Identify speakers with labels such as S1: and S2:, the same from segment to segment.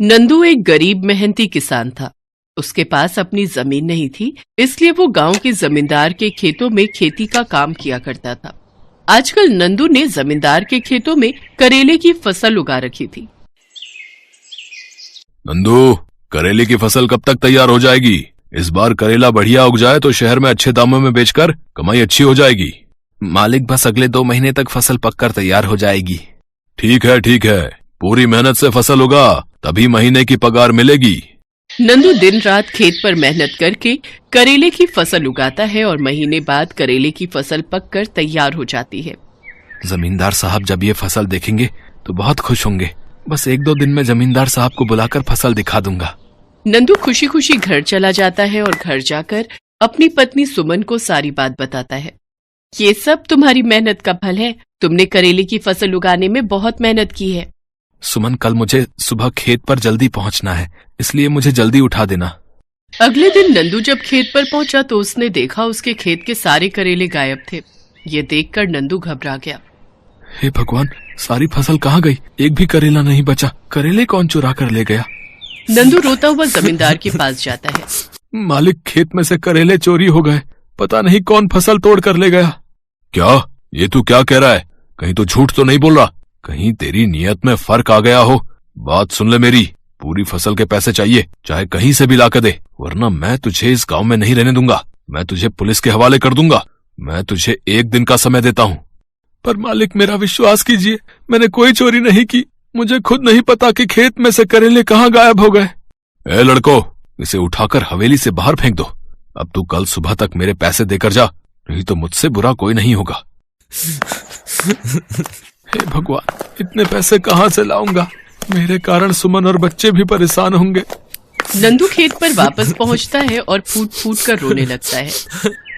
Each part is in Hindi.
S1: नंदू एक गरीब मेहनती किसान था। उसके पास अपनी जमीन नहीं थी, इसलिए वो गांव के जमींदार के खेतों में खेती का काम किया करता था। आजकल नंदू ने जमींदार के खेतों में करेले की फसल उगा रखी थी।
S2: नंदू, करेले की फसल कब तक तैयार हो जाएगी? इस बार करेला बढ़िया उग जाए तो शहर में अच्छे दामों में बेचकर कमाई अच्छी हो जाएगी।
S3: मालिक, बस अगले 2 महीने तक फसल पककर तैयार हो जाएगी।
S2: ठीक है, पूरी मेहनत से फसल उगा तभी महीने की पगार मिलेगी।
S1: नंदू दिन रात खेत पर मेहनत करके करेले की फसल उगाता है और महीने बाद करेले की फसल पककर तैयार हो जाती है।
S3: जमींदार साहब जब ये फसल देखेंगे तो बहुत खुश होंगे। बस 1-2 दिन में जमींदार साहब को बुलाकर फसल दिखा दूंगा।
S1: नंदू खुशी खुशी घर चला जाता है और घर जाकर अपनी पत्नी सुमन को सारी बात बताता है। ये सब तुम्हारी मेहनत का फल है। तुमने करेले की फसल उगाने में बहुत मेहनत की है।
S3: सुमन, कल मुझे सुबह खेत पर जल्दी पहुंचना है, इसलिए मुझे जल्दी उठा देना।
S1: अगले दिन नंदू जब खेत पर पहुंचा तो उसने देखा उसके खेत के सारे करेले गायब थे। ये देखकर नंदू घबरा गया।
S3: हे भगवान, सारी फसल कहाँ गई? एक भी करेला नहीं बचा। करेले कौन चुरा कर ले गया?
S1: नंदू रोता हुआ जमींदार के पास जाता है।
S3: मालिक, खेत में से करेले चोरी हो गए। पता नहीं कौन फसल तोड़ कर ले गया।
S2: क्या? ये तू क्या कह रहा है? कहीं तो झूठ तो नहीं बोल रहा? कहीं तेरी नीयत में फर्क आ गया हो। बात सुन ले मेरी, पूरी फसल के पैसे चाहिए, चाहे कहीं से भी ला कर दे, वरना मैं तुझे इस गांव में नहीं रहने दूंगा। मैं तुझे पुलिस के हवाले कर दूंगा। मैं तुझे 1 दिन का समय देता हूँ।
S3: पर मालिक, मेरा विश्वास कीजिए, मैंने कोई चोरी नहीं की। मुझे खुद नहीं पता कि खेत में से करेले कहाँ गायब हो गए।
S2: ए लड़को, इसे उठाकर हवेली से बाहर फेंक दो। अब तू कल सुबह तक मेरे पैसे देकर जा, नहीं तो मुझसे बुरा कोई नहीं होगा।
S3: हे भगवान, इतने पैसे कहाँ से लाऊंगा? मेरे कारण सुमन और बच्चे भी परेशान होंगे।
S1: नंदू खेत पर वापस पहुंचता है और फूट फूट कर रोने लगता है।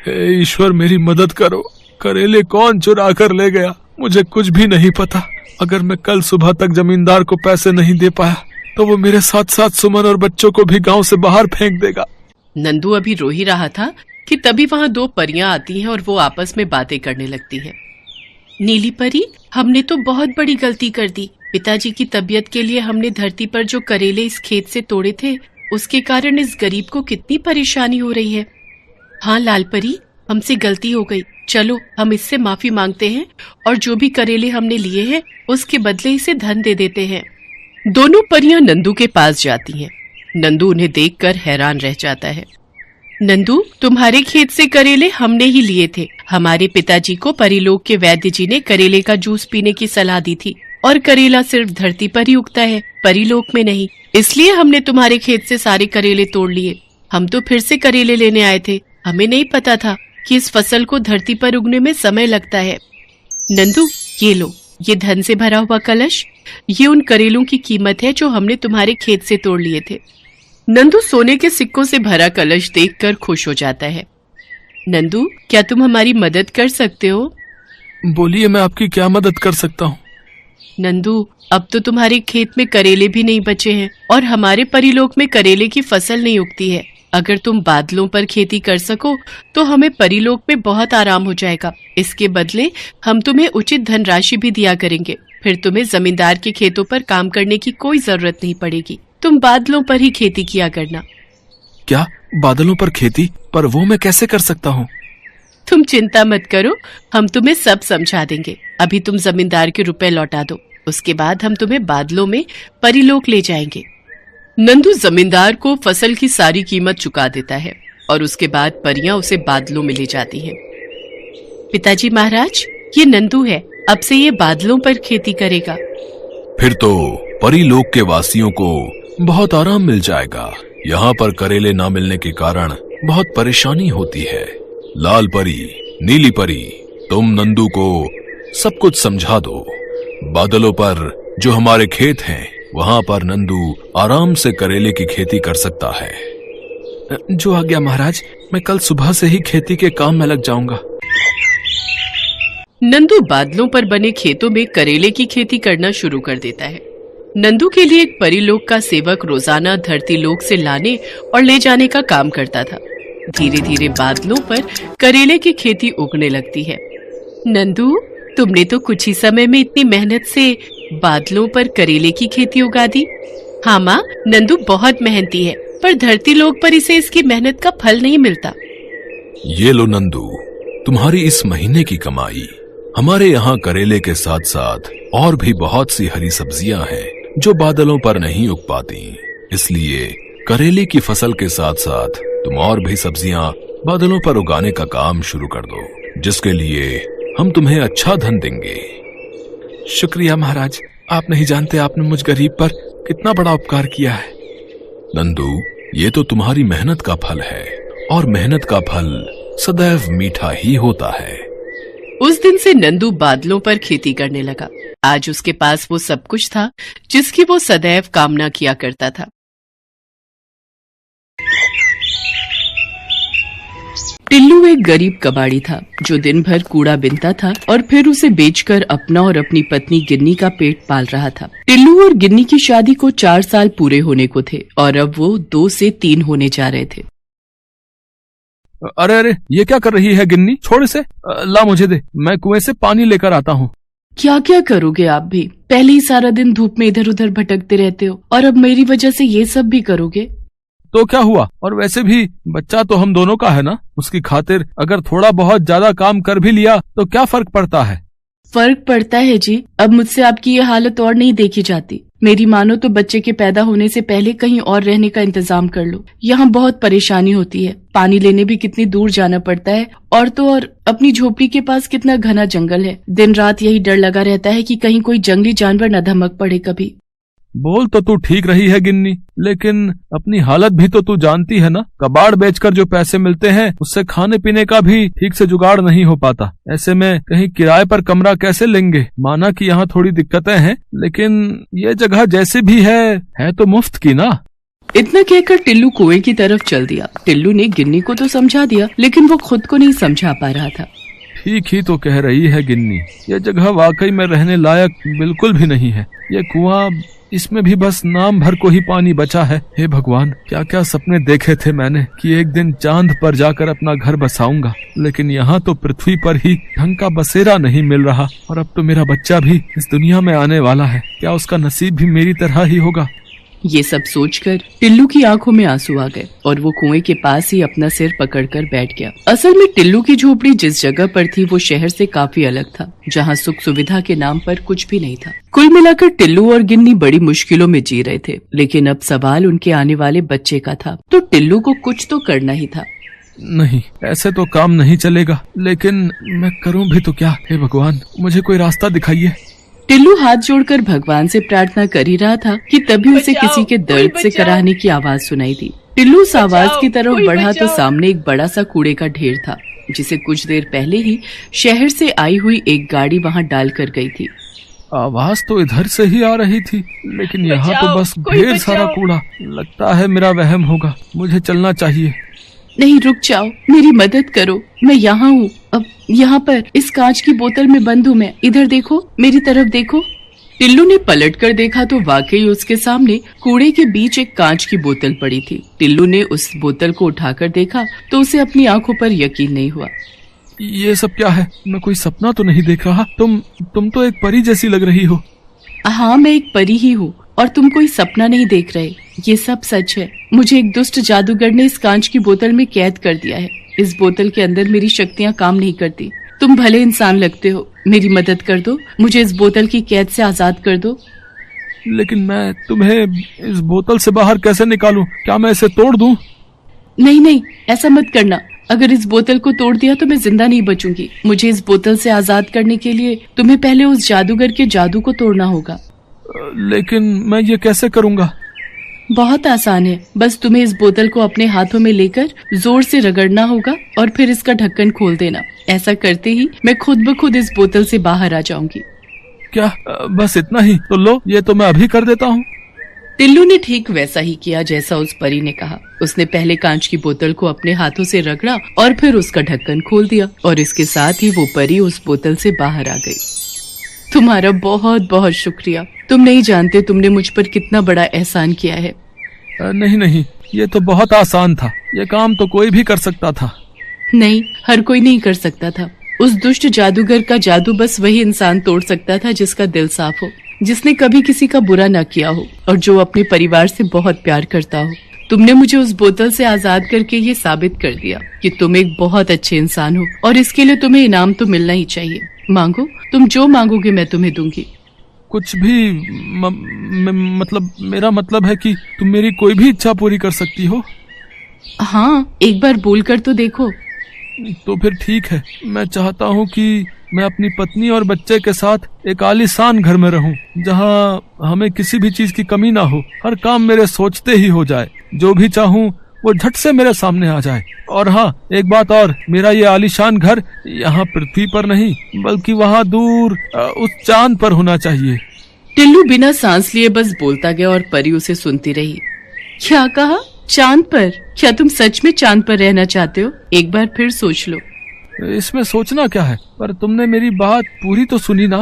S3: हे ईश्वर, मेरी मदद करो। करेले कौन चुरा कर ले गया? मुझे कुछ भी नहीं पता। अगर मैं कल सुबह तक जमींदार को पैसे नहीं दे पाया तो वो मेरे साथ साथ सुमन और बच्चों को भी गांव से बाहर फेंक देगा।
S1: नंदू अभी रो ही रहा था कि तभी वहाँ 2 परियां आती हैं और वो आपस में बातें करने लगती हैं। नीली परी, हमने तो बहुत बड़ी गलती कर दी। पिताजी की तबीयत के लिए हमने धरती पर जो करेले इस खेत से तोड़े थे, उसके कारण इस गरीब को कितनी परेशानी हो रही है। हाँ लाल परी, हमसे गलती हो गई। चलो हम इससे माफी मांगते हैं और जो भी करेले हमने लिए हैं उसके बदले इसे धन दे देते हैं। दोनों परियां नंदू के पास जाती हैं। नंदू उन्हें देखकर हैरान रह जाता है। नंदू, तुम्हारे खेत से करेले हमने ही लिए थे। हमारे पिताजी को परिलोक के वैद्य जी ने करेले का जूस पीने की सलाह दी थी और करेला सिर्फ धरती पर ही उगता है, परिलोक में नहीं। इसलिए हमने तुम्हारे खेत से सारे करेले तोड़ लिए। हम तो फिर से करेले लेने आए थे। हमें नहीं पता था कि इस फसल को धरती पर उगने में समय लगता है। नंदू, ये लो, ये धन से भरा हुआ कलश। ये उन करेलों की कीमत है जो हमने तुम्हारे खेत से तोड़ लिए थे। नंदू सोने के सिक्कों से भरा कलश देखकर खुश हो जाता है। नंदू, क्या तुम हमारी मदद कर सकते हो?
S3: बोलिए, मैं आपकी क्या मदद कर सकता हूँ?
S1: नंदू, अब तो तुम्हारे खेत में करेले भी नहीं बचे हैं और हमारे परिलोक में करेले की फसल नहीं उगती है। अगर तुम बादलों पर खेती कर सको तो हमें परिलोक में बहुत आराम हो जाएगा। इसके बदले हम तुम्हें उचित धनराशि भी दिया करेंगे। फिर तुम्हें जमींदार के खेतों पर काम करने की कोई जरूरत नहीं पड़ेगी। तुम बादलों पर ही खेती किया करना।
S3: क्या? बादलों पर खेती? पर वो मैं कैसे कर सकता हूँ?
S1: तुम चिंता मत करो, हम तुम्हें सब समझा देंगे। अभी तुम जमींदार के रुपए लौटा दो, उसके बाद हम तुम्हें बादलों में परिलोक ले जाएंगे। नंदू जमींदार को फसल की सारी कीमत चुका देता है और उसके बाद परियां उसे बादलों में ले जाती हैं। पिताजी महाराज, ये नंदू है, अब से ये बादलों पर खेती करेगा।
S2: फिर तो परिलोक के वासियों को बहुत आराम मिल जाएगा। यहाँ पर करेले ना मिलने के कारण बहुत परेशानी होती है। लाल परी, नीली परी, तुम नंदू को सब कुछ समझा दो। बादलों पर जो हमारे खेत हैं, वहाँ पर नंदू आराम से करेले की खेती कर सकता है।
S3: जो आज्ञा महाराज, मैं कल सुबह से ही खेती के काम में लग जाऊंगा।
S1: नंदू बादलों पर बने खेतों में करेले की खेती करना शुरू कर देता है। नंदू के लिए एक परिलोक का सेवक रोजाना धरती लोक से लाने और ले जाने का काम करता था। धीरे धीरे बादलों पर करेले की खेती उगने लगती है। नंदू, तुमने तो कुछ ही समय में इतनी मेहनत से बादलों पर करेले की खेती उगा दी। हाँ माँ, नंदू बहुत मेहनती है, पर धरती लोक पर इसे इसकी मेहनत का फल नहीं मिलता।
S2: ये लो नंदू, तुम्हारी इस महीने की कमाई। हमारे यहाँ करेले के साथ साथ और भी बहुत सी हरी सब्जियां हैं जो बादलों पर नहीं उग पाती, इसलिए करेले की फसल के साथ साथ तुम और भी सब्जियां बादलों पर उगाने का काम शुरू कर दो, जिसके लिए हम तुम्हें अच्छा धन देंगे।
S3: शुक्रिया महाराज, आप नहीं जानते आपने मुझ गरीब पर कितना बड़ा उपकार किया है।
S2: नंदू, ये तो तुम्हारी मेहनत का फल है और मेहनत का फल सदैव मीठा ही होता है।
S1: उस दिन से नंदू बादलों पर खेती करने लगा। आज उसके पास वो सब कुछ था जिसकी वो सदैव कामना किया करता था। टिल्लू एक गरीब कबाड़ी था जो दिन भर कूड़ा बीनता था और फिर उसे बेचकर अपना और अपनी पत्नी गिन्नी का पेट पाल रहा था। टिल्लू और गिन्नी की शादी को 4 साल पूरे होने को थे और अब वो 2 से 3 होने जा रहे थे।
S3: अरे अरे, ये क्या कर रही है गिन्नी? छोड़ इसे, ला मुझे दे, मैं कुएं से पानी लेकर आता हूँ।
S1: क्या क्या करोगे आप भी? पहले ही सारा दिन धूप में इधर उधर भटकते रहते हो और अब मेरी वजह से ये सब भी करोगे?
S3: तो क्या हुआ? और वैसे भी बच्चा तो हम दोनों का है ना, उसकी खातिर अगर थोड़ा बहुत ज्यादा काम कर भी लिया तो क्या फर्क पड़ता है?
S1: फर्क पड़ता है जी। अब मुझसे आपकी ये हालत और नहीं देखी जाती। मेरी मानो तो बच्चे के पैदा होने से पहले कहीं और रहने का इंतजाम कर लो। यहाँ बहुत परेशानी होती है, पानी लेने भी कितनी दूर जाना पड़ता है, और तो और अपनी झोपड़ी के पास कितना घना जंगल है। दिन रात यही डर लगा रहता है कि कहीं कोई जंगली जानवर न धमक पड़े कभी।
S3: बोल तो तू ठीक रही है गिन्नी, लेकिन अपनी हालत भी तो तू जानती है ना। कबाड़ बेचकर जो पैसे मिलते हैं उससे खाने पीने का भी ठीक से जुगाड़ नहीं हो पाता। ऐसे में कहीं किराए पर कमरा कैसे लेंगे? माना कि यहाँ थोड़ी दिक्कतें हैं, लेकिन ये जगह जैसे भी है तो मुफ्त की ना।
S1: इतना कहकर टिल्लू कुएं की तरफ चल दिया। टिल्लू ने गिन्नी को तो समझा दिया, लेकिन वो खुद को नहीं समझा पा रहा था।
S3: ठीक ही तो कह रही है गिन्नी, ये जगह वाकई में रहने लायक बिल्कुल भी नहीं है। ये कुआं, इसमें भी बस नाम भर को ही पानी बचा है। हे भगवान, क्या क्या सपने देखे थे मैंने कि एक दिन चांद पर जाकर अपना घर बसाऊंगा, लेकिन यहाँ तो पृथ्वी पर ही ढंग का बसेरा नहीं मिल रहा। और अब तो मेरा बच्चा भी इस दुनिया में आने वाला है, क्या उसका नसीब भी मेरी तरह ही होगा?
S1: ये सब सोचकर टिल्लू की आंखों में आंसू आ गए और वो कुएं के पास ही अपना सिर पकड़कर बैठ गया। असल में टिल्लू की झोपड़ी जिस जगह पर थी वो शहर से काफी अलग था, जहाँ सुख सुविधा के नाम पर कुछ भी नहीं था। कुल मिलाकर टिल्लू और गिन्नी बड़ी मुश्किलों में जी रहे थे, लेकिन अब सवाल उनके आने वाले बच्चे का था, तो टिल्लू को कुछ तो करना ही था।
S3: नहीं, ऐसे तो काम नहीं चलेगा, लेकिन मैं करूं भी तो क्या? हे भगवान, मुझे कोई रास्ता दिखाइए।
S1: टिल्लू हाथ जोड़कर भगवान से प्रार्थना कर ही रहा था कि तभी उसे किसी के दर्द से कराहने की आवाज सुनाई दी। टिल्लू उस आवाज की तरफ बढ़ा तो सामने एक बड़ा सा कूड़े का ढेर था, जिसे कुछ देर पहले ही शहर से आई हुई एक गाड़ी वहां डाल कर गई थी।
S3: आवाज तो इधर से ही आ रही थी, लेकिन यहाँ तो बस ढेर सारा कूड़ा। लगता है मेरा वहम होगा, मुझे चलना चाहिए।
S1: नहीं, रुक जाओ, मेरी मदद करो, मैं यहाँ हूँ। अब यहाँ पर इस कांच की बोतल में बंद हूँ मैं। इधर देखो, मेरी तरफ देखो। टिल्लू ने पलटकर देखा तो वाकई उसके सामने कूड़े के बीच एक कांच की बोतल पड़ी थी। टिल्लू ने उस बोतल को उठाकर देखा तो उसे अपनी आंखों पर यकीन नहीं हुआ।
S3: ये सब क्या है? मैं कोई सपना तो नहीं देख रहा? तुम तो एक परी जैसी लग रही हो।
S1: हाँ, मैं एक परी ही हूँ और तुम कोई सपना नहीं देख रहे। ये सब सच है। मुझे एक दुष्ट जादूगर ने इस कांच की बोतल में कैद कर दिया है। इस बोतल के अंदर मेरी शक्तियाँ काम नहीं करती। तुम भले इंसान लगते हो, मेरी मदद कर दो, मुझे इस बोतल की कैद से आजाद कर दो।
S3: लेकिन मैं तुम्हें इस बोतल से बाहर कैसे निकालूं? क्या मैं इसे तोड़ दूं?
S1: नहीं नहीं, ऐसा मत करना। अगर इस बोतल को तोड़ दिया तो मैं जिंदा नहीं बचूंगी। मुझे इस बोतल से आजाद करने के लिए तुम्हें पहले उस जादूगर के जादू को तोड़ना होगा।
S3: लेकिन मैं ये कैसे करूँगा?
S1: बहुत आसान है। बस तुम्हें इस बोतल को अपने हाथों में लेकर जोर से रगड़ना होगा और फिर इसका ढक्कन खोल देना। ऐसा करते ही मैं खुद ब खुद इस बोतल से बाहर आ जाऊंगी।
S3: क्या बस इतना ही? तो लो, ये तो मैं अभी कर देता हूँ।
S1: टिल्लू ने ठीक वैसा ही किया जैसा उस परी ने कहा। उसने पहले कांच की बोतल को अपने हाथों से रगड़ा और फिर उसका ढक्कन खोल दिया और इसके साथ ही वो परी उस बोतल से बाहर आ गई। तुम्हारा बहुत बहुत शुक्रिया। तुम नहीं जानते तुमने मुझ पर कितना बड़ा एहसान किया है।
S3: नहीं नहीं, ये तो बहुत आसान था। ये काम तो कोई भी कर सकता था।
S1: नहीं, हर कोई नहीं कर सकता था। उस दुष्ट जादूगर का जादू बस वही इंसान तोड़ सकता था जिसका दिल साफ हो। जिसने कभी किसी का बुरा न किया हो और जो अपने परिवार से बहुत प्यार करता हो। तुमने मुझे उस बोतल से आजाद करके ये साबित कर दिया कि तुम एक बहुत अच्छे इंसान हो और इसके लिए तुम्हें इनाम तो मिलना ही चाहिए। मांगो, तुम जो मांगोगे मैं तुम्हें दूंगी।
S3: कुछ भी मतलब मेरा मतलब है कि तुम मेरी कोई भी इच्छा पूरी कर सकती हो।
S1: हाँ, एक बार बोल कर तो देखो।
S3: तो फिर ठीक है, मैं चाहता हूँ कि मैं अपनी पत्नी और बच्चे के साथ एक आलीशान घर में रहूं, जहाँ हमें किसी भी चीज की कमी ना हो, हर काम मेरे सोचते ही हो जाए, जो भी चाहूँ वो झट से मेरे सामने आ जाए। और हाँ, एक बात और, मेरा ये आलीशान घर यहाँ पृथ्वी पर नहीं बल्कि वहाँ दूर उस चांद पर होना चाहिए।
S1: टिल्लू बिना सांस लिए बस बोलता गया और परी उसे सुनती रही। क्या कहा? चांद पर? क्या तुम सच में चांद पर रहना चाहते हो? एक बार फिर सोच लो।
S3: इसमें सोचना क्या है, पर तुमने मेरी बात पूरी तो सुनी ना।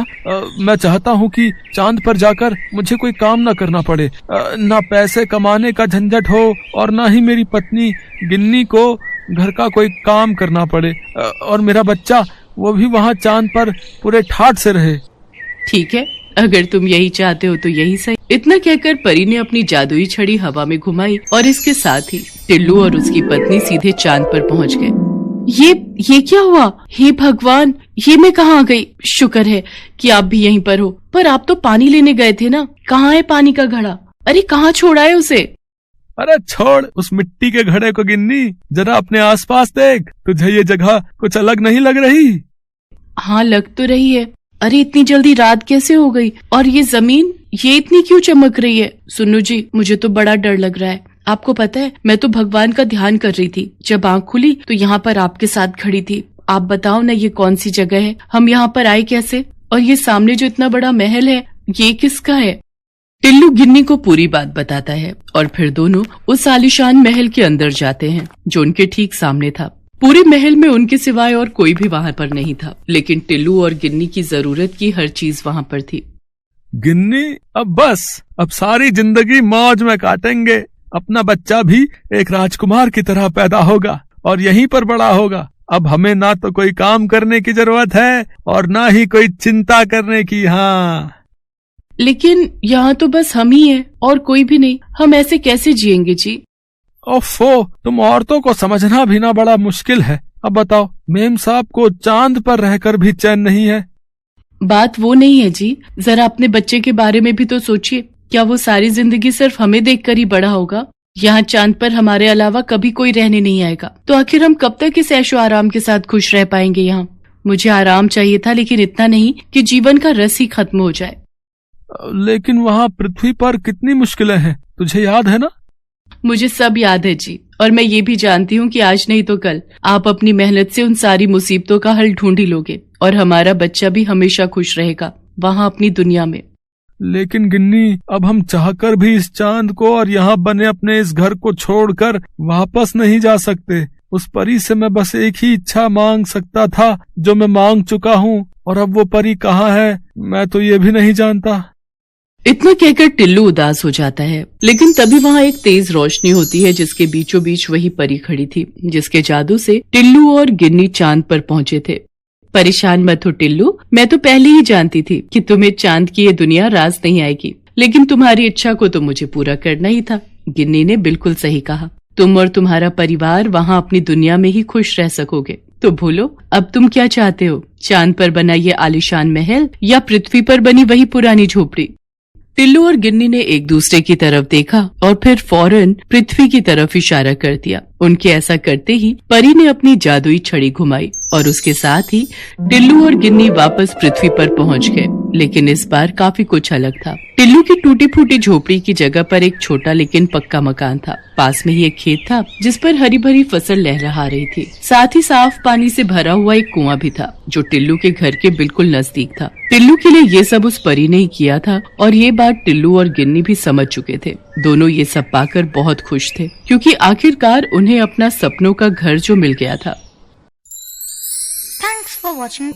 S3: मैं चाहता हूँ कि चांद पर जाकर मुझे कोई काम ना करना पड़े, ना पैसे कमाने का झंझट हो और ना ही मेरी पत्नी गिन्नी को घर का कोई काम करना पड़े, और मेरा बच्चा वो भी वहाँ चांद पर पूरे ठाठ से रहे।
S1: ठीक है, अगर तुम यही चाहते हो तो यही सही। इतना कहकर परी ने अपनी जादुई छड़ी हवा में घुमाई और इसके साथ ही टिल्लू और उसकी पत्नी सीधे चांद पर पहुँच गए। ये क्या हुआ? हे भगवान, ये मैं कहाँ आ गई? शुक्र है कि आप भी यहीं पर हो। पर आप तो पानी लेने गए थे ना, कहाँ है पानी का घड़ा? अरे कहाँ छोड़ा है उसे?
S3: अरे छोड़ उस मिट्टी के घड़े को गिन्नी, जरा अपने आसपास देख, तुझे ये जगह कुछ अलग नहीं लग रही?
S1: हाँ, लग तो रही है। अरे इतनी जल्दी रात कैसे हो गई? और ये जमीन, ये इतनी क्यों चमक रही है? सुनो जी, मुझे तो बड़ा डर लग रहा है। आपको पता है, मैं तो भगवान का ध्यान कर रही थी। जब आँख खुली तो यहाँ पर आपके साथ खड़ी थी। आप बताओ ना, ये कौन सी जगह है? हम यहाँ पर आए कैसे? और ये सामने जो इतना बड़ा महल है, ये किसका है? टिल्लू गिन्नी को पूरी बात बताता है और फिर दोनों उस आलीशान महल के अंदर जाते हैं जो उनके ठीक सामने था। पूरे महल में उनके सिवाय और कोई भी वहाँ पर नहीं था, लेकिन टिल्लू और गिन्नी की जरूरत की हर चीज वहाँ पर थी।
S3: गिन्नी, अब सारी जिंदगी मौज में काटेंगे। अपना बच्चा भी एक राजकुमार की तरह पैदा होगा और यहीं पर बड़ा होगा। अब हमें ना तो कोई काम करने की जरूरत है और ना ही कोई चिंता करने की। हाँ,
S1: लेकिन यहाँ तो बस हम ही हैं और कोई भी नहीं। हम ऐसे कैसे जिएंगे जी?
S3: ओफो, तुम औरतों को समझना भी ना बड़ा मुश्किल है। अब बताओ, मेम साहब को चांद पर रहकर भी चैन नहीं है।
S1: बात वो नहीं है जी, जरा अपने बच्चे के बारे में भी तो सोचिए। क्या वो सारी जिंदगी सिर्फ हमें देखकर ही बड़ा होगा? यहाँ चांद पर हमारे अलावा कभी कोई रहने नहीं आएगा, तो आखिर हम कब तक इस ऐशो आराम के साथ खुश रह पाएंगे यहाँ? मुझे आराम चाहिए था, लेकिन इतना नहीं कि जीवन का रस ही खत्म हो जाए।
S3: लेकिन वहाँ पृथ्वी पर कितनी मुश्किलें हैं, तुझे याद है ना?
S1: मुझे सब याद है जी, और मैं ये भी जानती हूँ कि आज नहीं तो कल आप अपनी मेहनत से उन सारी मुसीबतों का हल ढूंढ ही लोगे और हमारा बच्चा भी हमेशा खुश रहेगा वहाँ अपनी दुनिया में।
S3: लेकिन गिन्नी, अब हम चाहकर भी इस चांद को और यहाँ बने अपने इस घर को छोड़कर वापस नहीं जा सकते। उस परी से मैं बस एक ही इच्छा मांग सकता था जो मैं मांग चुका हूँ, और अब वो परी कहाँ है मैं तो ये भी नहीं जानता।
S1: इतना कहकर टिल्लू उदास हो जाता है, लेकिन तभी वहाँ एक तेज रोशनी होती है जिसके बीचों बीच वही परी खड़ी थी, जिसके जादू से टिल्लू और गिन्नी चांद पर पहुँचे थे। परेशान मत हो टिल्लू, मैं तो पहले ही जानती थी कि तुम्हें चांद की ये दुनिया रास नहीं आएगी, लेकिन तुम्हारी इच्छा को तो मुझे पूरा करना ही था। गिन्नी ने बिल्कुल सही कहा, तुम और तुम्हारा परिवार वहाँ अपनी दुनिया में ही खुश रह सकोगे। तो बोलो, अब तुम क्या चाहते हो? चांद पर बना ये आलीशान महल या पृथ्वी पर बनी वही पुरानी झोपड़ी? टिल्लू और गिन्नी ने एक दूसरे की तरफ देखा और फिर फौरन पृथ्वी की तरफ इशारा कर दिया। उनके ऐसा करते ही परी ने अपनी जादुई छड़ी घुमाई और उसके साथ ही टिल्लू और गिन्नी वापस पृथ्वी पर पहुंच गए। लेकिन इस बार काफी कुछ अलग था। टिल्लू की टूटी फूटी झोपड़ी की जगह पर एक छोटा लेकिन पक्का मकान था। पास में ही एक खेत था जिस पर हरी भरी फसल लहरा रही थी। साथ ही साफ पानी से भरा हुआ एक कुआं भी था जो टिल्लू के घर के बिल्कुल नजदीक था। टिल्लू के लिए ये सब उस परी ने ही किया था और ये बात टिल्लू और गिन्नी भी समझ चुके थे। दोनों ये सब पाकर बहुत खुश थे क्योंकि आखिरकार उन्हें अपना सपनों का घर जो मिल गया था।
S4: Thanks for watching.